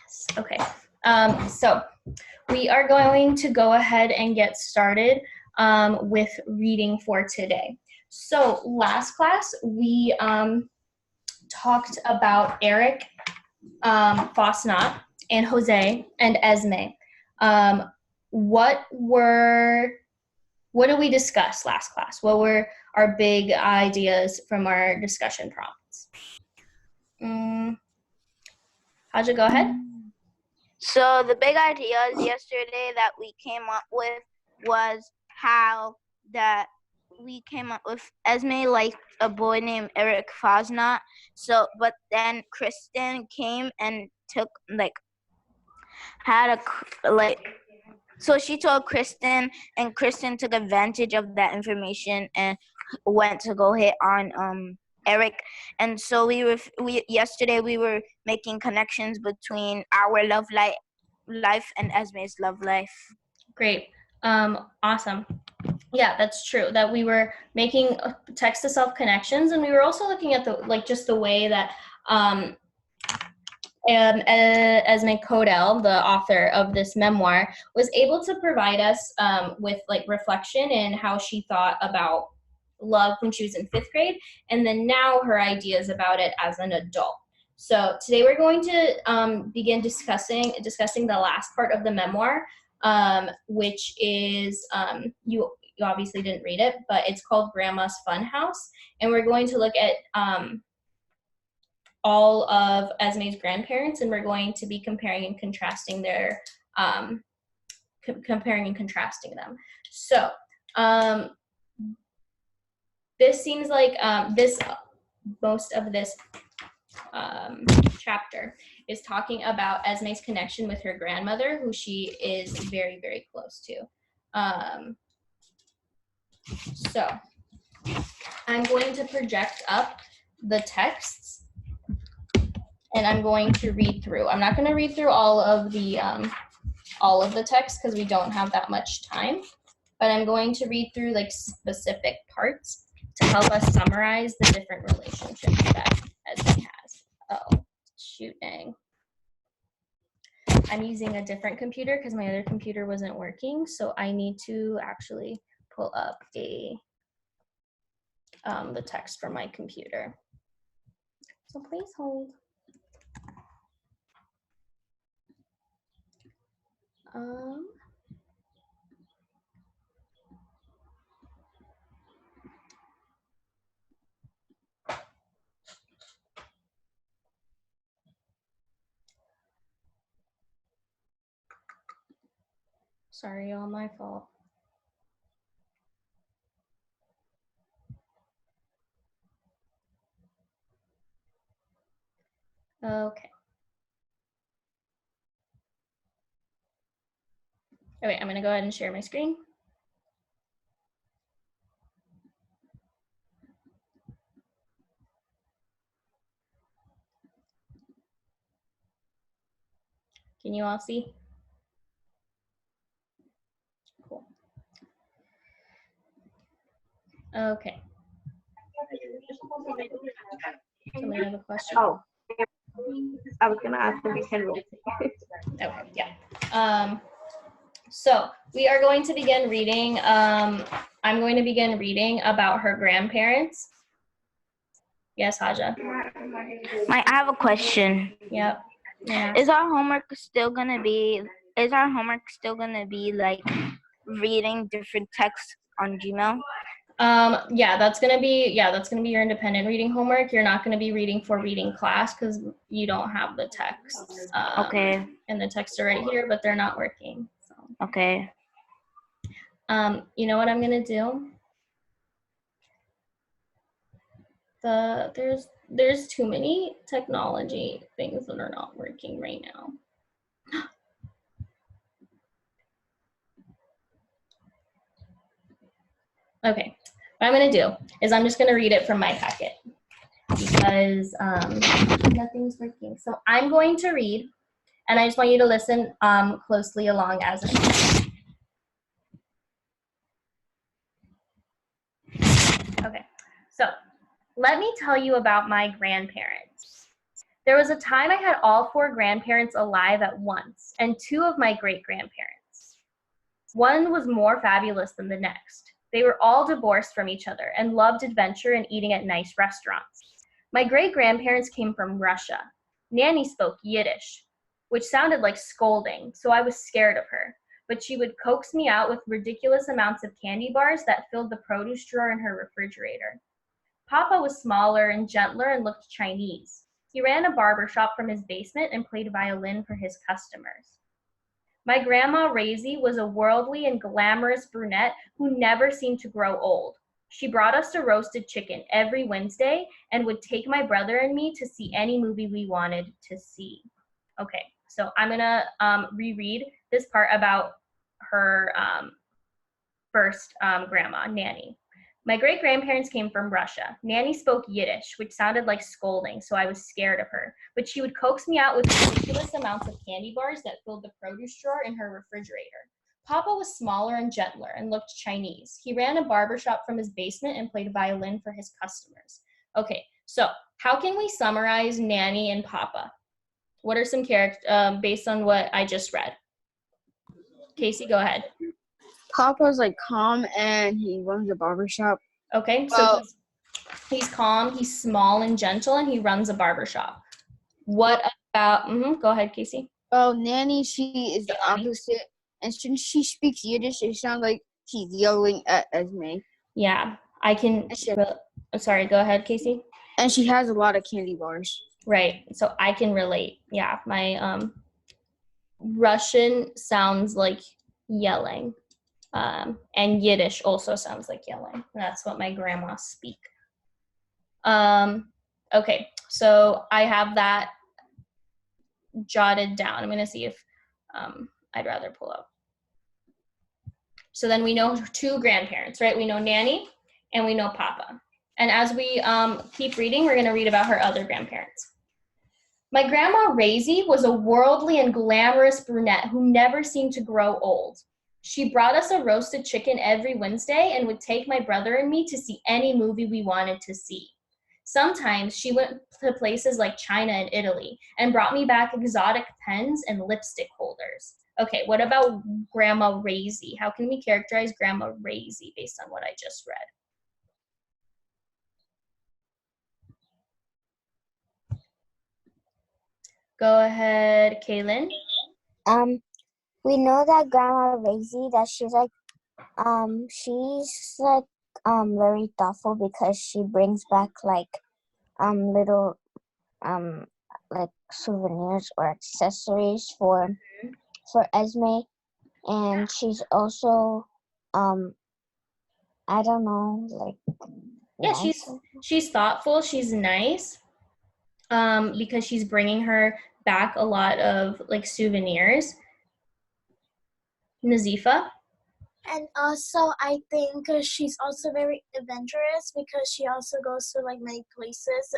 Yes, okay. So we are going to go ahead and get started with reading for today. So last class, we talked about Eric Fosnot and Jose and Esme. What did we discuss last class? What were our big ideas from our discussion prompts? Haja, go ahead. So the big ideas yesterday that we came up with was how that we came up with Esme liked a boy named Eric Fosnot. So, but then Kristen came and took so she told Kristen, and Kristen took advantage of that information and went to go hit on Eric. And so yesterday we were making connections between our love life and Esme's love life. Great. Awesome. Yeah, that's true. That we were making text to self connections, and we were also looking at just the way that Esme Codell, the author of this memoir, was able to provide us with reflection and how she thought about love when she was in 5th grade, and then now her ideas about it as an adult. So today we're going to begin discussing the last part of the memoir, which is you obviously didn't read it, but it's called Grandma's Fun House, and we're going to look at all of Esme's grandparents, and we're going to be comparing and contrasting their comparing and contrasting them. So this seems like most of this chapter is talking about Esme's connection with her grandmother, who she is very, very close to. So I'm going to project up the texts, and I'm going to read through. I'm not going to read through all of the text because we don't have that much time, but I'm going to read through specific parts to help us summarize the different relationships that Esme has. Oh, shoot, dang. I'm using a different computer because my other computer wasn't working, so I need to actually pull up the text from my computer. So please hold. Sorry, all my fault. Okay. Okay, I'm gonna go ahead and share my screen. Can you all see? Cool. Okay. Somebody have a question? Oh, I was gonna ask if we can roll. Okay, yeah. So we are going to begin reading. I'm going to begin reading about her grandparents. Yes, Haja. I have a question. Yep. Yeah. Is our homework still gonna be like reading different texts on Gmail? Yeah, that's gonna be your independent reading homework. You're not gonna be reading for reading class because you don't have the texts. Okay. And the texts are right here, but they're not working. So. Okay. You know what I'm gonna do? There's too many technology things that are not working right now. Okay, what I'm gonna do is I'm just gonna read it from my packet because nothing's working. So I'm going to read, and I just want you to listen closely along as I read. Okay, so let me tell you about my grandparents. There was a time I had all 4 grandparents alive at once, and 2 of my great-grandparents. One was more fabulous than the next. They were all divorced from each other and loved adventure and eating at nice restaurants. My great-grandparents came from Russia. Nanny spoke Yiddish, which sounded like scolding, so I was scared of her. But she would coax me out with ridiculous amounts of candy bars that filled the produce drawer in her refrigerator. Papa was smaller and gentler and looked Chinese. He ran a barber shop from his basement and played violin for his customers. My grandma Raisy was a worldly and glamorous brunette who never seemed to grow old. She brought us a roasted chicken every Wednesday and would take my brother and me to see any movie we wanted to see. Okay, so I'm gonna reread this part about her first grandma, Nanny. My great-grandparents came from Russia. Nanny spoke Yiddish, which sounded like scolding, so I was scared of her. But she would coax me out with ridiculous amounts of candy bars that filled the produce drawer in her refrigerator. Papa was smaller and gentler and looked Chinese. He ran a barber shop from his basement and played violin for his customers. Okay, so how can we summarize Nanny and Papa? What are some characters based on what I just read? Casey, go ahead. Papa's like calm and he runs a barbershop. Okay, so he's calm, he's small and gentle, and he runs a barbershop. What about, go ahead, Casey. Well, Nanny, she is the opposite. And since she speaks Yiddish, it sounds like she's yelling at Esme. Yeah, I can, sorry, go ahead, Casey. And she has a lot of candy bars. Right, so I can relate. Yeah, my Russian sounds like yelling. And Yiddish also sounds like yelling. That's what my grandma speak. Okay, so I have that jotted down. I'm gonna see if I'd rather pull up. So then we know 2 grandparents, right? We know Nanny and we know Papa. And as we keep reading, we're gonna read about her other grandparents. My grandma Raisy was a worldly and glamorous brunette who never seemed to grow old. She brought us a roasted chicken every Wednesday and would take my brother and me to see any movie we wanted to see. Sometimes she went to places like China and Italy and brought me back exotic pens and lipstick holders. Okay, what about Grandma Raisy? How can we characterize Grandma Raisy based on what I just read? Go ahead, Kaylin. We know that Grandma Raisy, that she's very thoughtful because she brings back little like souvenirs or accessories for Esme, and she's also I don't know, yeah, nice. she's thoughtful, she's nice, because she's bringing her back a lot of souvenirs. Nazifa? And also, I think she's also very adventurous because she also goes to many places,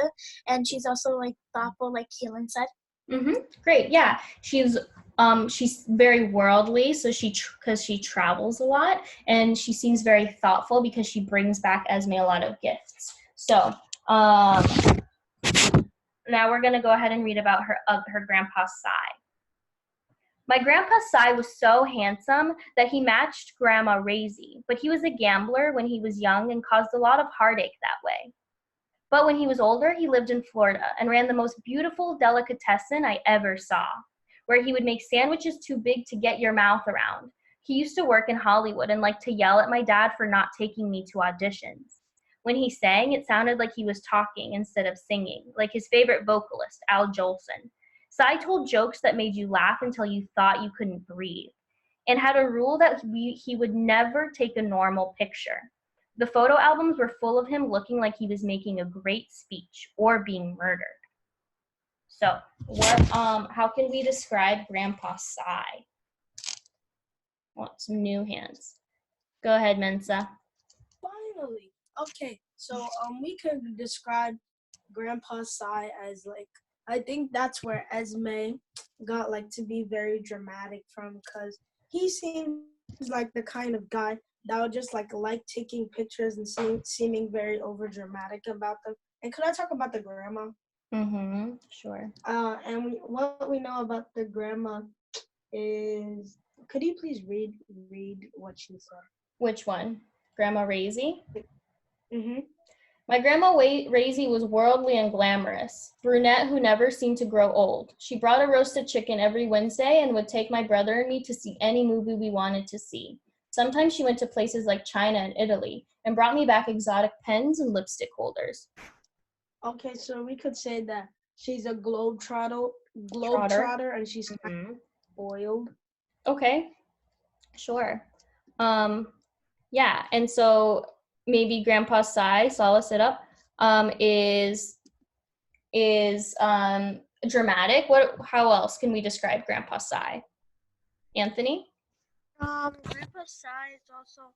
and she's also thoughtful, like Keelan said. Great. Yeah, she's very worldly, so because she travels a lot, and she seems very thoughtful because she brings back Esme a lot of gifts. So now we're gonna go ahead and read about her grandpa Cy. My grandpa Cy was so handsome that he matched Grandma Raisy, but he was a gambler when he was young and caused a lot of heartache that way. But when he was older, he lived in Florida and ran the most beautiful delicatessen I ever saw, where he would make sandwiches too big to get your mouth around. He used to work in Hollywood and liked to yell at my dad for not taking me to auditions. When he sang, it sounded like he was talking instead of singing, like his favorite vocalist, Al Jolson. Cy told jokes that made you laugh until you thought you couldn't breathe, and had a rule that he would never take a normal picture. The photo albums were full of him looking like he was making a great speech or being murdered. So, how can we describe Grandpa Cy? Want some new hands. Go ahead, Mensa. Finally. Okay, so we could describe Grandpa Cy as I think that's where Esme got to be very dramatic from, because he seems like the kind of guy that would just like taking pictures and seeming very over dramatic about them. And could I talk about the grandma? Sure. And what we know about the grandma is, could you please read what she said? Which one? Grandma Raisy? Mm-hmm. My grandma Raisy was worldly and glamorous, brunette who never seemed to grow old. She brought a roasted chicken every Wednesday and would take my brother and me to see any movie we wanted to see. Sometimes she went to places like China and Italy and brought me back exotic pens and lipstick holders. Okay, so we could say that she's a globetrotter, and she's kind of spoiled. Okay, sure. Yeah, and so maybe Grandpa Sai, solace it up, is dramatic. How else can we describe Grandpa Sai? Anthony? Grandpa Sai is also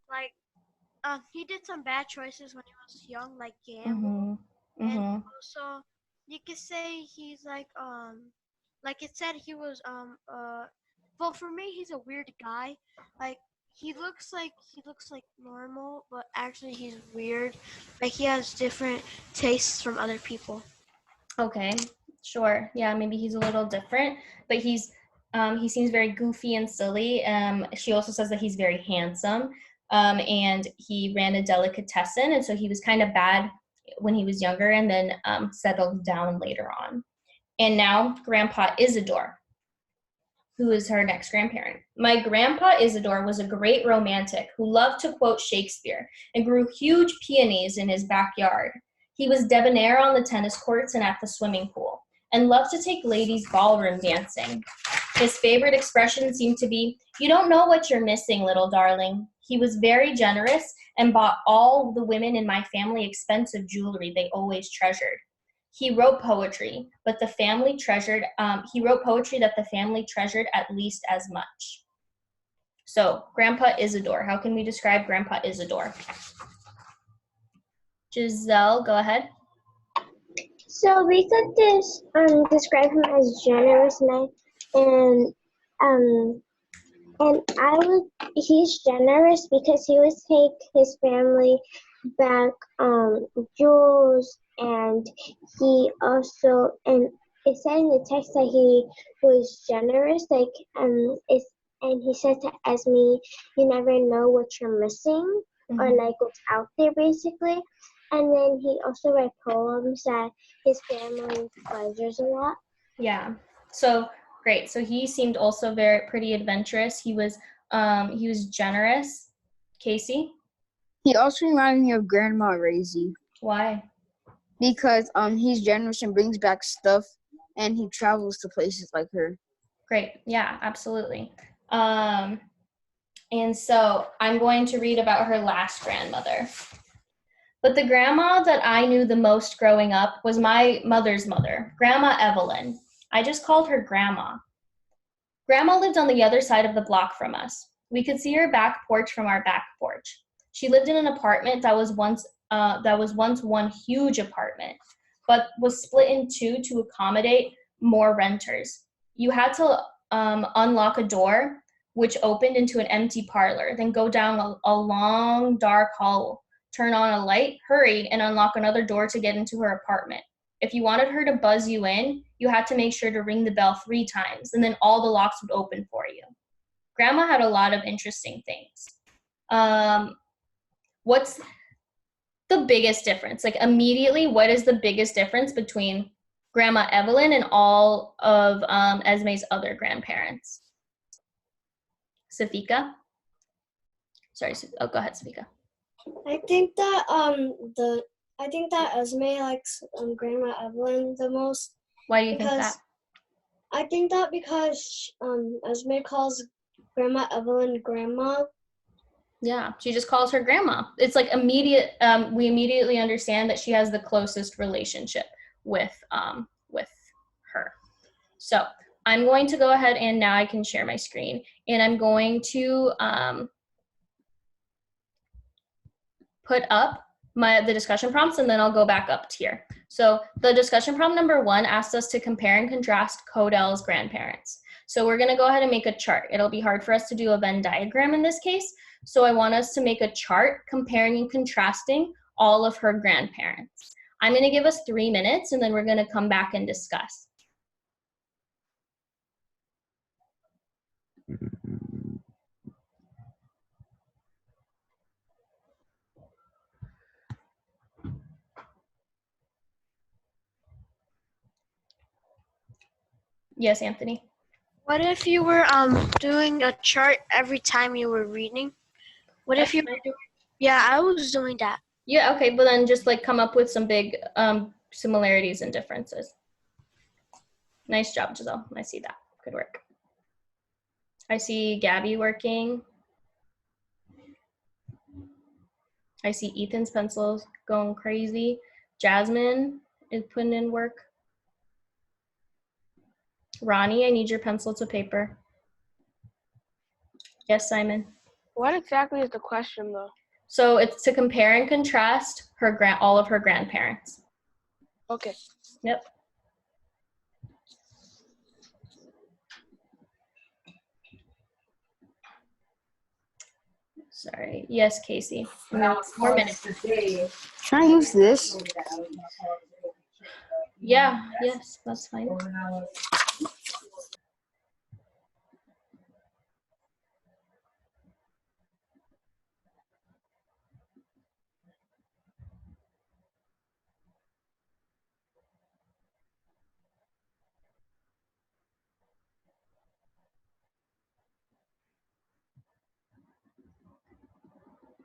like he did some bad choices when he was young, like gamble, and also you could say he's like it said he was well, for me he's a weird guy. Like he looks like normal, but actually he's weird. Like he has different tastes from other people. Okay, sure. Yeah, maybe he's a little different, but he seems very goofy and silly. She also says that he's very handsome, and he ran a delicatessen, and so he was kind of bad when he was younger, and then settled down later on. And now Grandpa Isidore, who is her next grandparent. My grandpa Isidore was a great romantic who loved to quote Shakespeare and grew huge peonies in his backyard. He was debonair on the tennis courts and at the swimming pool, and loved to take ladies ballroom dancing. His favorite expression seemed to be, "You don't know what you're missing, little darling." He was very generous and bought all the women in my family expensive jewelry they always treasured. He wrote poetry, but the family treasured. He wrote poetry that the family treasured at least as much. So, Grandpa Isidore. How can we describe Grandpa Isidore? Giselle, go ahead. So we could describe him as generous and he's generous because he would take his family back jewels, and he also, and it said in the text that he was generous, and he said to Esme, "You never know what you're missing," or like what's out there basically. And then he also wrote poems that his family pleasures a lot. Yeah. So great. So he seemed also pretty adventurous. He was generous. Casey? He also reminded me of Grandma Raisy. Why? Because he's generous and brings back stuff, and he travels to places like her. Great. Yeah, absolutely. And so I'm going to read about her last grandmother. But the grandma that I knew the most growing up was my mother's mother, Grandma Evelyn. I just called her Grandma. Grandma lived on the other side of the block from us. We could see her back porch from our back porch. She lived in an apartment that was once one huge apartment, but was split in two to accommodate more renters. You had to unlock a door, which opened into an empty parlor, then go down a long, dark hall, turn on a light, hurry, and unlock another door to get into her apartment. If you wanted her to buzz you in, you had to make sure to ring the bell 3 times, and then all the locks would open for you. Grandma had a lot of interesting things. What's the biggest difference? Like immediately, what is the biggest difference between Grandma Evelyn and all of Esme's other grandparents? Safika? Sorry, go ahead, Safika. I think that Esme likes Grandma Evelyn the most. Why do you think that? I think that because Esme calls Grandma Evelyn Grandma. Yeah, she just calls her Grandma. It's like immediate. We immediately understand that she has the closest relationship with her. So I'm going to go ahead and now I can share my screen, and I'm going to put up the discussion prompts, and then I'll go back up here. So the discussion prompt number 1 asked us to compare and contrast Codel's grandparents. So we're going to go ahead and make a chart. It'll be hard for us to do a Venn diagram in this case. So I want us to make a chart comparing and contrasting all of her grandparents. I'm going to give us 3 minutes, and then we're going to come back and discuss. Yes, Anthony? What if you were doing a chart every time you were reading? What if you were doing? Yeah, I was doing that. Yeah, okay, but then just like come up with some big similarities and differences. Nice job, Giselle. I see that. Good work. I see Gabby working. I see Ethan's pencils going crazy. Jasmine is putting in work. Ronnie, I need your pencil to paper. Yes, Simon. What exactly is the question, though? So it's to compare and contrast all of her grandparents. Okay. Yep. Sorry. Yes, Casey. 4 minutes. Can I use this? Yeah, yes, that's fine.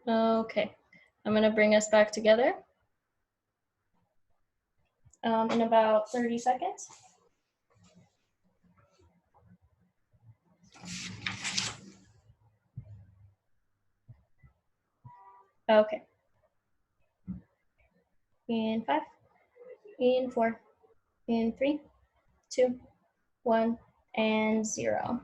Okay, I'm gonna bring us back together in about 30 seconds. Okay. In 5, in 4, in 3, 2, 1, and 0.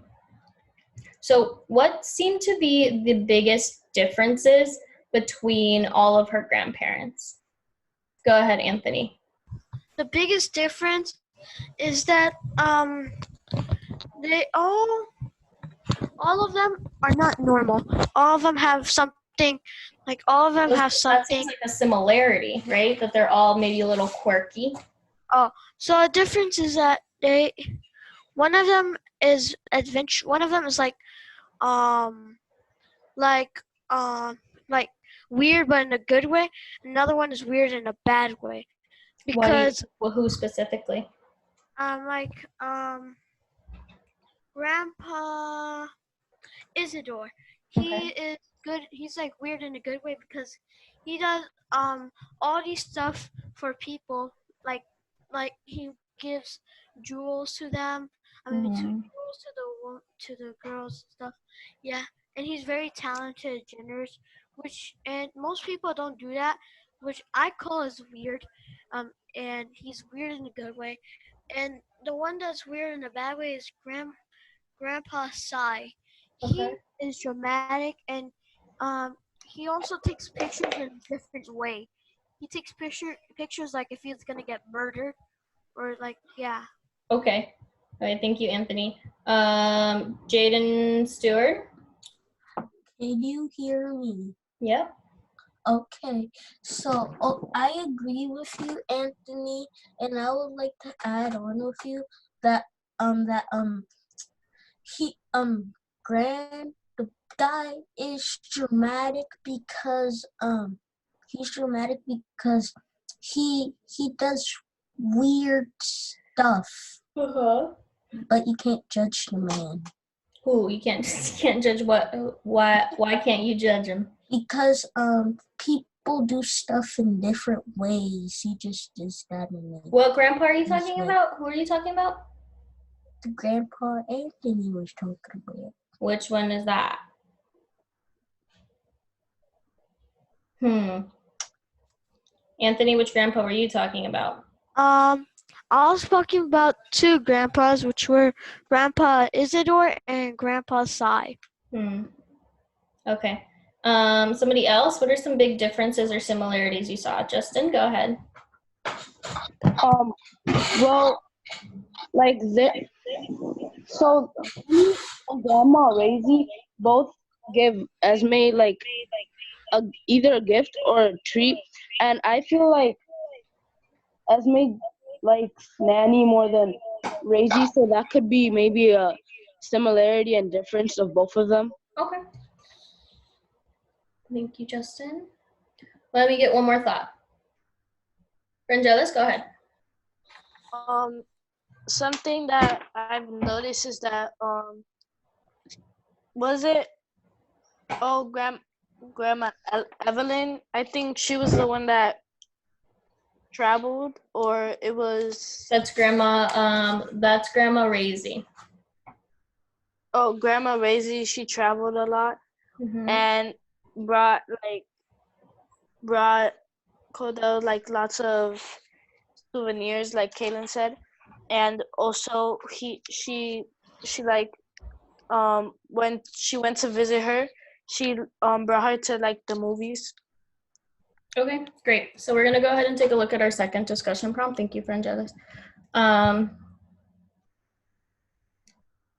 So what seem to be the biggest differences between all of her grandparents? Go ahead, Anthony. The biggest difference is that they all of them are not normal. All of them have something, like all of them have That something. seems like a similarity, right? That they're all maybe a little quirky. Oh, so the difference is that one of them is adventure. One of them is like weird, but in a good way. Another one is weird in a bad way, because Who specifically? Grandpa Isidore. Okay. He is good. He's like weird in a good way because he does all these stuff for people. Like he gives jewels to them. I mean, jewels to the girls and stuff. Yeah, and he's very talented, generous. And most people don't do that, which I call as weird. And he's weird in a good way. And the one that's weird in a bad way is Grandpa Sai. Okay. He is dramatic, and he also takes pictures in a different way. He takes pictures like if he's gonna get murdered, or like, yeah. Okay. All right. Thank you, Anthony. Jaden Stewart. Can you hear me? Yep. Okay, so I agree with you, Anthony, and I would like to add on with you that the guy is dramatic because he does weird stuff. But you can't judge the man. Who? You can't judge what? Why can't you judge him? Because people do stuff in different ways. He just does that in a What grandpa are you talking about? Who are you talking about? The grandpa Anthony was talking about. Which one is that? Anthony, which grandpa were you talking about? I was talking about two grandpas, which were Grandpa Isidore and Grandpa Sai. Okay. Somebody else? What are some big differences or similarities you saw? Justin, go ahead. Well, like this. So he and Grandma Raisy both give Esme like either a gift or a treat, and I feel like Esme likes Nanny more than Razy, so that could be maybe a similarity and difference of both of them. Okay. Thank you, Justin. Let me get one more thought. Rangelis, go ahead. Something that I've noticed is that was it Grandma Evelyn? I think she was the one that traveled, or it was That's Grandma Razy. oh, Grandma Razy. She traveled a lot and brought Cordell like lots of souvenirs, like Kaylin said, and also she like when she went to visit her, she brought her to like the movies. Okay, great. So we're gonna go ahead and take a look at our second discussion prompt. Thank you, Frangelis.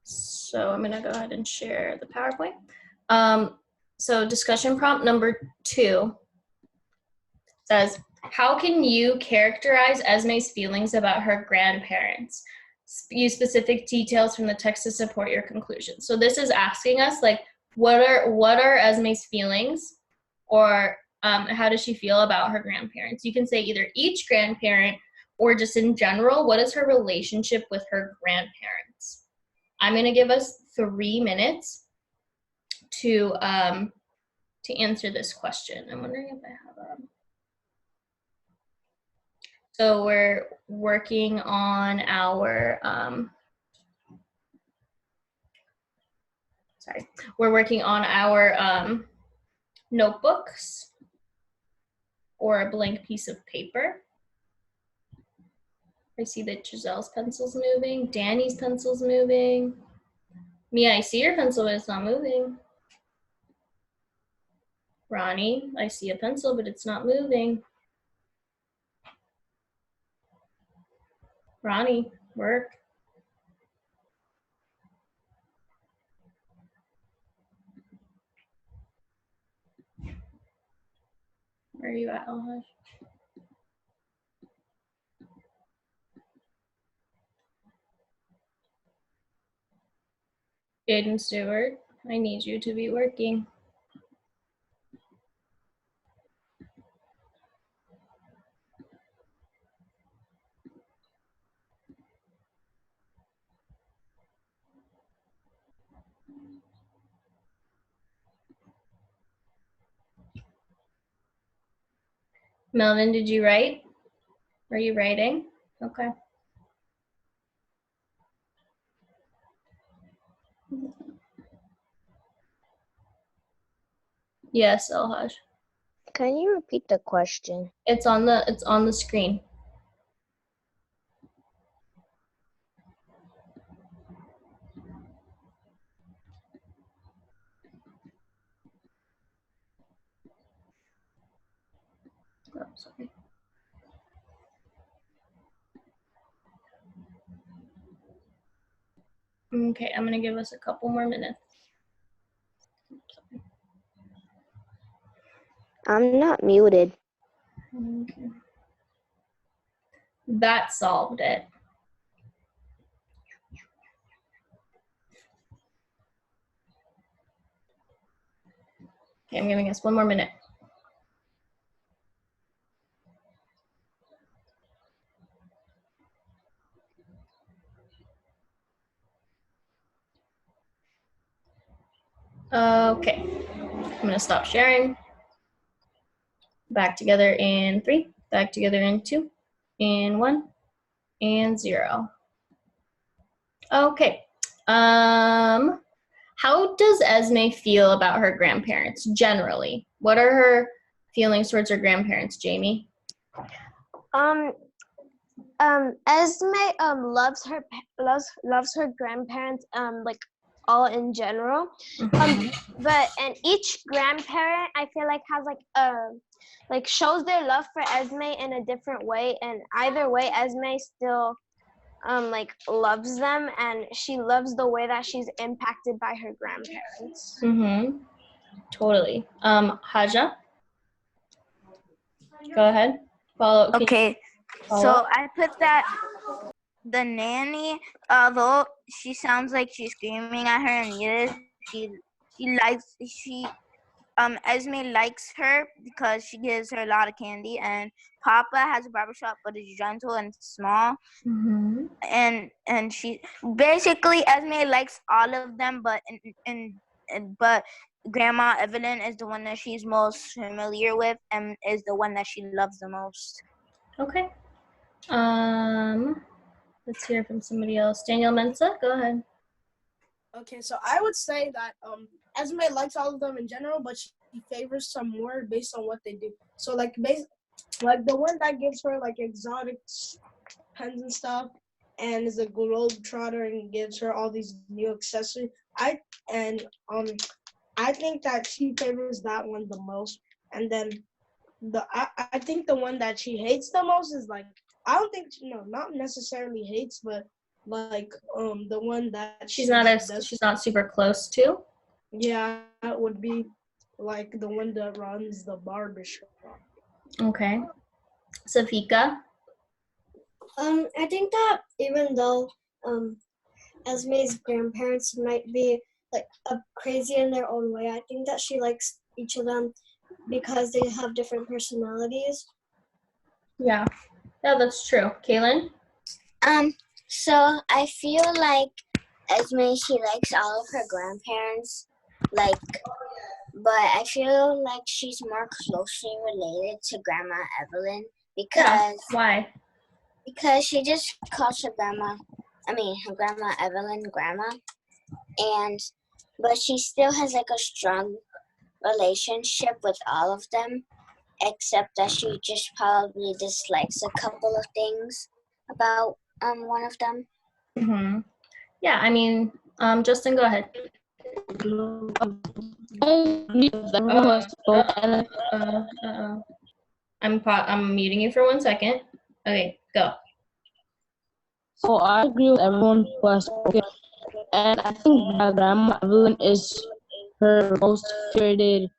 So I'm gonna go ahead and share the PowerPoint. So discussion prompt number 2 says, how can you characterize Esme's feelings about her grandparents? Use specific details from the text to support your conclusion. So this is asking us, like, what are Esme's feelings, or how does she feel about her grandparents? You can say either each grandparent or just in general, what is her relationship with her grandparents? I'm going to give us 3 minutes to answer this question. I'm wondering if I have so we're working on our notebooks or a blank piece of paper. I see that Giselle's pencil's moving. Danny's pencil's moving. Mia, I see your pencil, but it's not moving. Ronnie, I see a pencil, but it's not moving. Ronnie, work. Where are you at, Elhaj? Jaden Stewart, I need you to be working. Melvin, did you write? Are you writing? Okay. Yes, Elhaj. Can you repeat the question? It's on the screen. Oh, sorry. Okay, I'm gonna give us a couple more minutes. I'm not muted. Okay. That solved it. Okay, I'm giving us 1 more minute. Okay, I'm gonna stop sharing. Back together in 3, back together in 2, in 1, and 0. Okay, how does Esme feel about her grandparents generally? What are her feelings towards her grandparents, Jamie? Esme loves her grandparents like all in general. But and each grandparent I feel like has like shows their love for Esme in a different way, and either way Esme still like loves them, and she loves the way that she's impacted by her grandparents. Totally. Haja, go ahead. Follow. Okay. So I put that the nanny, although she sounds like she's screaming at her in Yiddish, Esme likes her because she gives her a lot of candy, and Papa has a barbershop but is gentle and small. Mm-hmm. And she basically, Esme likes all of them, but but Grandma Evelyn is the one that she's most familiar with and is the one that she loves the most. Okay. Let's hear from somebody else. Daniel Mensa, go ahead. Okay, so I would say that Esme likes all of them in general, but she favors some more based on what they do. So like the one that gives her like exotic pens and stuff, and is a globetrotter and gives her all these new accessories. I think that she favors that one the most. And then I think the one that she hates the most is like, I don't think, not necessarily hates, but like the one that she's not super close to. Yeah, that would be like the one that runs the barbershop. Okay. Safika? I think that even though Esme's grandparents might be like crazy in their own way, I think that she likes each of them because they have different personalities. Yeah, that's true. Kaylin? So I feel like Esme, she likes all of her grandparents, but I feel like she's more closely related to Grandma Evelyn because why? Because she just calls her Grandma Evelyn Grandma, but she still has like a strong relationship with all of them, except that she just probably dislikes a couple of things about one of them. Mm-hmm. Yeah, I mean, Justin, go ahead. I'm muting you for 1 second. Okay, go. So I agree with everyone who has spoken, and I think that Grandma Evelyn is her most favorite,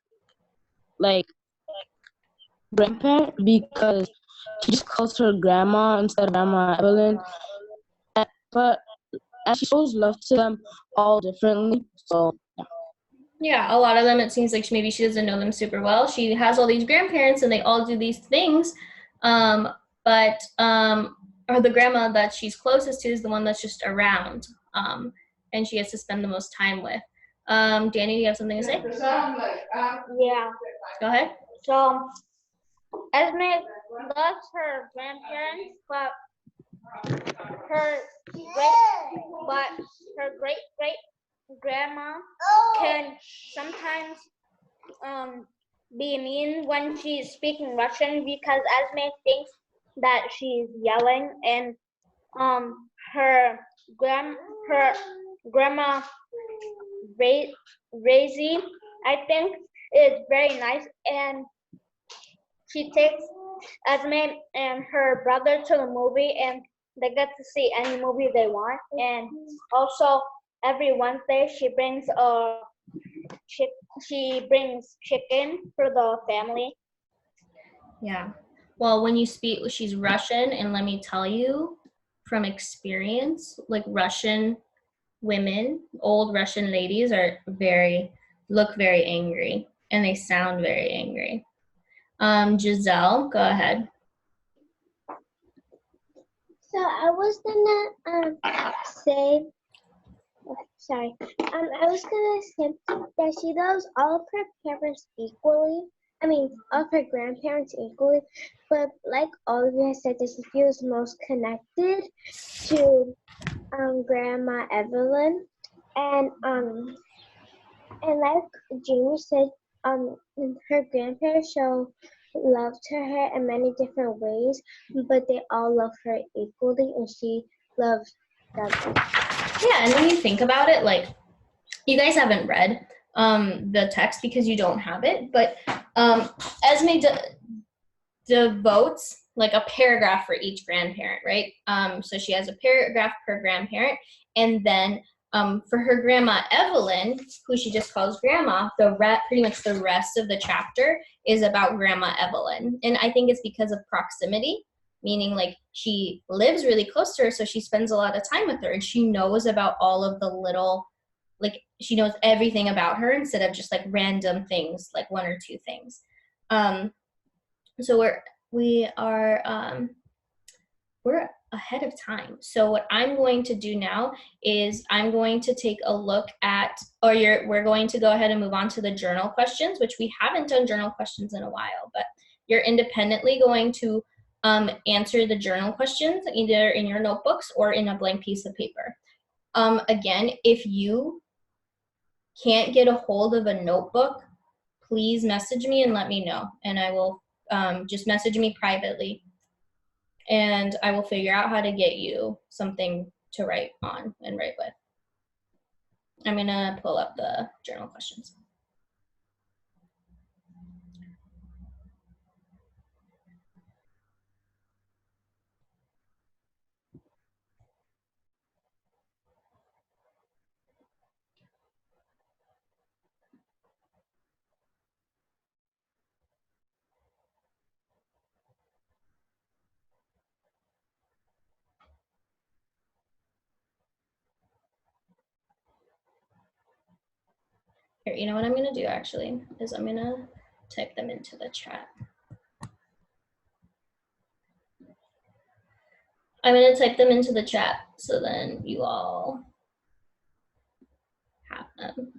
grandparent because she just calls her Grandma instead of Grandma Evelyn. But she shows love to them all differently. So yeah, a lot of them, it seems like maybe she doesn't know them super well. She has all these grandparents and they all do these things, but or the grandma that she's closest to is the one that's just around, and she has to spend the most time with. Danny, do you have something to say? Yeah. Go ahead. So Esme loves her grandparents, but her great grandma can sometimes be mean when she's speaking Russian because Esme thinks that she's yelling, and her grandma Razy, I think, is very nice, and she takes Esme and her brother to the movie, and they get to see any movie they want. And also every Wednesday she brings chicken for the family. Yeah. Well, when you speak, she's Russian, and let me tell you from experience, like Russian women, old Russian ladies look very angry, and they sound very angry. Giselle, go ahead. So I was gonna say, sorry. I was gonna say that she loves all of her parents equally. I mean, all of her grandparents equally. But like all of you have said, that she feels most connected to Grandma Evelyn, and like Jamie said, her grandparents show love to her in many different ways, but they all love her equally, and she loves them. Yeah, and when you think about it, like, you guys haven't read the text because you don't have it, but Esme devotes like a paragraph for each grandparent, right? So she has a paragraph per grandparent, and then for her grandma Evelyn, who she just calls grandma, pretty much the rest of the chapter is about Grandma Evelyn. And I think it's because of proximity. meaning like she lives really close to her, so she spends a lot of time with her, and she knows about all of the little, like she knows everything about her instead of just like random things, like one or two things. So we're ahead of time. So what I'm going to do now is I'm going to take a look at, we're going to go ahead and move on to the journal questions, which we haven't done journal questions in a while, but you're independently going to answer the journal questions either in your notebooks or in a blank piece of paper. Again, if you can't get a hold of a notebook, please message me and let me know, and I will just message me privately, and I will figure out how to get you something to write on and write with. I'm gonna pull up the journal questions. Here, you know what I'm gonna do actually, is I'm gonna type them into the chat. I'm gonna type them into the chat so then you all have them.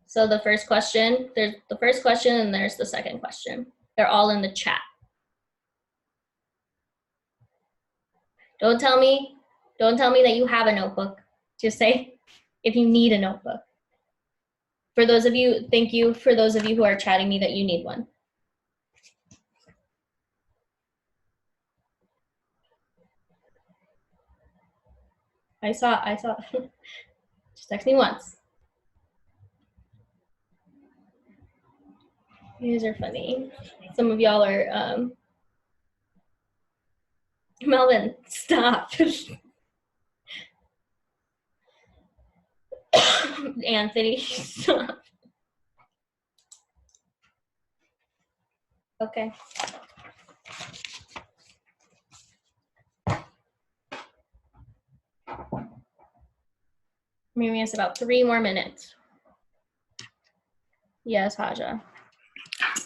So the first question, there's the first question and there's the second question. They're all in the chat. Don't tell me that you have a notebook. Just say if you need a notebook. For those of you, thank you for those of you who are chatting me that you need one. I saw, just text me once. You guys are funny. Some of y'all are, Melvin, stop. Anthony, stop. Okay. Maybe it's about 3 more minutes. Yes, Haja.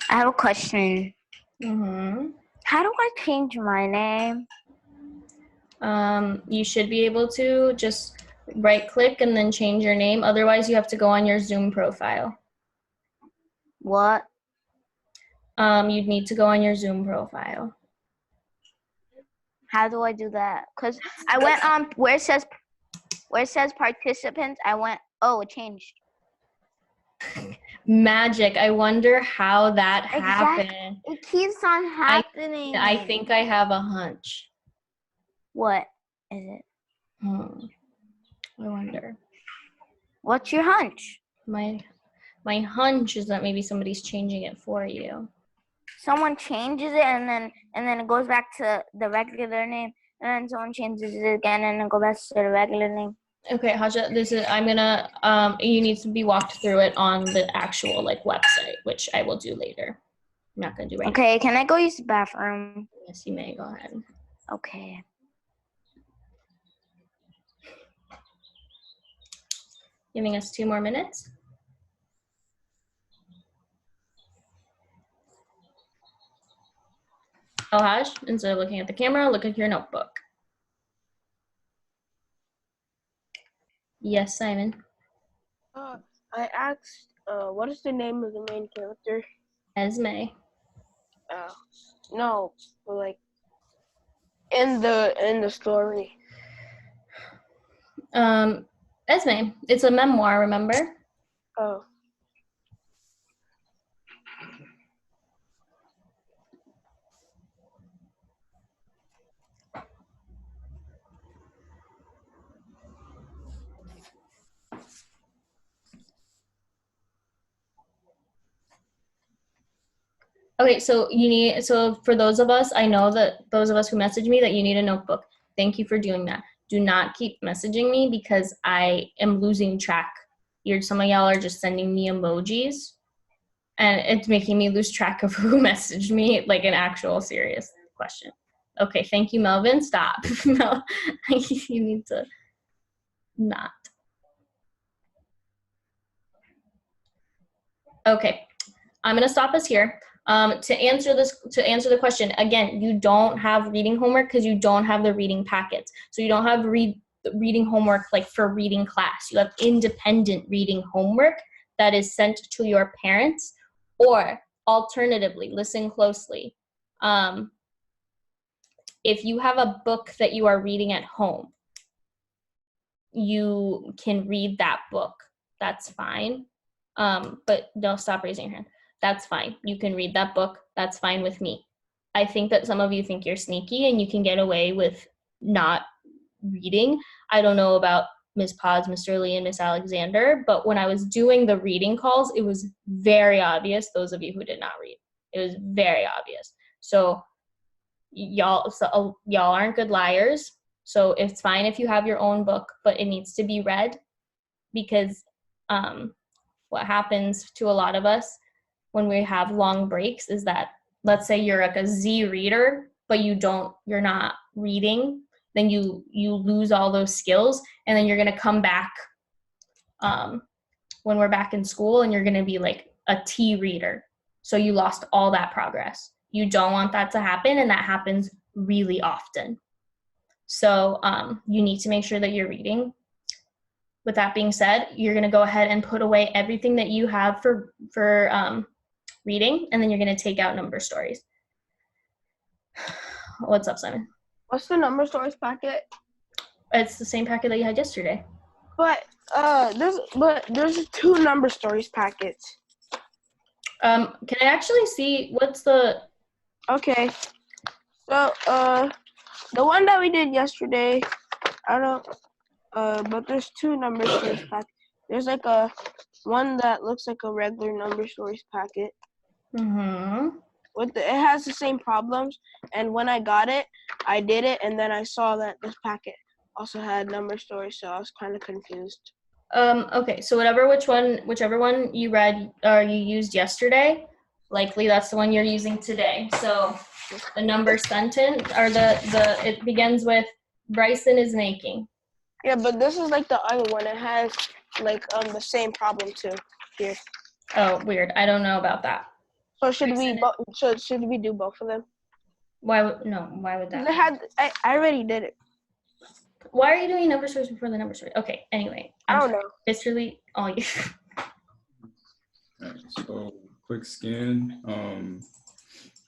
I have a question. Mm-hmm. How do I change my name? You should be able to just right click and then change your name. Otherwise, you have to go on your Zoom profile. What? You'd need to go on your Zoom profile. How do I do that? Because I went on where it says participants, I went, oh, it changed. Magic. I wonder how that happened. It keeps on happening. I think I have a hunch. What is it? I wonder. What's your hunch? My hunch is that maybe somebody's changing it for you. Someone changes it and then it goes back to the regular name, and then someone changes it again and then go back to the regular name. Okay, Haja, I'm gonna, you need to be walked through it on the actual like website, which I will do later. I'm not gonna do right now. Okay, can I go use the bathroom? Yes, you may, go ahead. Okay. Giving us 2 more minutes. Oh, Haj, instead of looking at the camera, look at your notebook. Yes, Simon. I asked, what is the name of the main character? Esme. No, but like in the story. Esme. It's a memoir, remember? Oh. Okay, so for those of us, I know that those of us who message me that you need a notebook. Thank you for doing that. Do not keep messaging me because I am losing track. Some of y'all are just sending me emojis. And it's making me lose track of who messaged me, like an actual serious question. Okay, thank you, Melvin. Stop. No, you need to not. Okay, I'm gonna stop us here. To answer the question, again, you don't have reading homework because you don't have the reading packets. So you don't have reading homework like for reading class. You have independent reading homework that is sent to your parents, or alternatively, listen closely. If you have a book that you are reading at home, you can read that book. That's fine. But don't stop raising your hand. That's fine. You can read that book. That's fine with me. I think that some of you think you're sneaky and you can get away with not reading. I don't know about Ms. Pods, Mr. Lee, and Miss Alexander, but when I was doing the reading calls, it was very obvious, those of you who did not read. It was very obvious. So y'all aren't good liars. So it's fine if you have your own book, but it needs to be read, because what happens to a lot of us when we have long breaks is that, let's say you're like a Z reader, but you're not reading, then you lose all those skills, and then you're gonna come back when we're back in school, and you're gonna be like a T reader. So you lost all that progress. You don't want that to happen, and that happens really often. So you need to make sure that you're reading. With that being said, you're gonna go ahead and put away everything that you have for reading, and then you're gonna take out number stories. What's up, Simon? What's the number stories packet? It's the same packet that you had yesterday. But there's 2 number stories packets. Can I actually see what's the? Okay, so the one that we did yesterday, I don't but there's 2 number stories packets. There's like a one that looks like a regular number stories packet. Mm-hmm. It has the same problems, and when I got it, I did it, and then I saw that this packet also had number stories, so I was kind of confused. Okay, so whichever one you read or you used yesterday, likely that's the one you're using today. So the number sentence, or it begins with Bryson is making. Yeah, but this is like the other one. It has like the same problem too here. Oh, weird. I don't know about that. So should we do both of them? Why would that? I already did it. Why are you doing number stories before the number story? Okay, anyway. I don't know. Mr. Lee, all you. All right, so quick scan.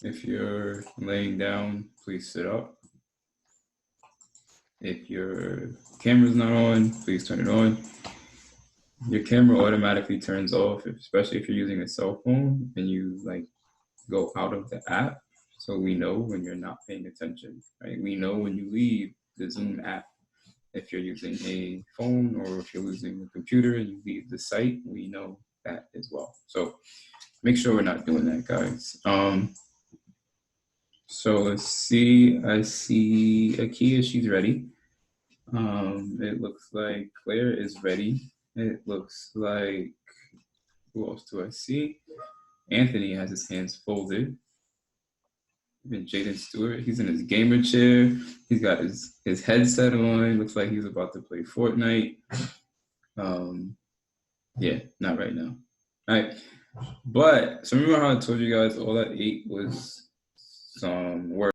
If you're laying down, please sit up. If your camera's not on, please turn it on. Your camera automatically turns off, especially if you're using a cell phone and you like go out of the app. So we know when you're not paying attention, right? We know when you leave the Zoom app. If you're using a phone or if you're using a computer and you leave the site, we know that as well. So make sure we're not doing that, guys. So let's see. I see Akia, she's ready. It looks like Claire is ready. It looks like, who else do I see? Anthony has his hands folded. Even Jaden Stewart, he's in his gamer chair. He's got his headset on. Looks like he's about to play Fortnite. Yeah, not right now. All right. But, so remember how I told you guys all that ate was some work.